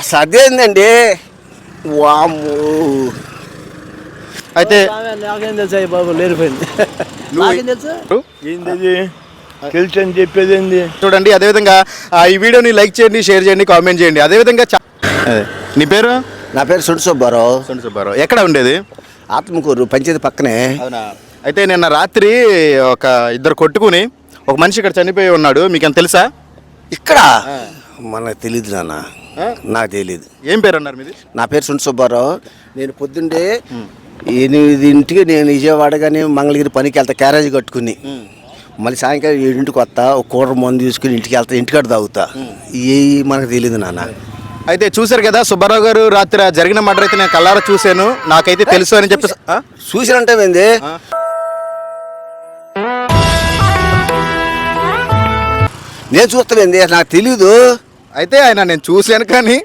అసలు అదేందండి వాము. అయితే నాకేం తెలుసా బాబు లేరిపోయింది. నాకేం తెలుసా ఏంది తెలుసు అని చెప్పేది ఏంది? చూడండి, అదేవిధంగా ఈ వీడియోని లైక్ చేయండి, షేర్ చేయండి, కామెంట్ చేయండి. అదేవిధంగా అదే. నీ పేరు? నా పేరు సుండు సుబ్బారావు. సుండు సుబ్బారావు. ఎక్కడ ఉండేది? ఆత్మకూరు పంచాయతీ పక్కనే. అవునా. అయితే నిన్న రాత్రి ఒక ఇద్దరు కొట్టుకుని ఒక మనిషి ఇక్కడ చనిపోయి ఉన్నాడు. మీకేం తెలుసా? ఇక్కడ మనకు తెలీదు నాన్న, నాకు తెలీదు. ఏం పేరు అన్నారు మీది? నా పేరు సుండు సుబ్బారావు. నేను పొద్దుండే 8ంటికి నేను విజయవాడ కానీ మంగళగిరి పనికి వెళ్తా, క్యారేజ్ కట్టుకుని. మళ్ళీ సాయంకాలం 7ంటికి వస్తా, ఒక కూర మందు తీసుకుని ఇంటికి వెళ్తా, ఇంటికాడ తాగుతా. ఏ మనకు తెలీదు నాన్న. అయితే చూశారు కదా సుబ్బారావు గారు, రాత్రి జరిగిన మర్డర్ అయితే నేను కళ్ళారా చూశాను, నాకైతే తెలుసు అని చెప్పి. చూసినంటే ఏంది, నేను చూస్తాను ఏంది, నాకు తెలీదు. అయితే ఆయన నేను చూశాను కానీ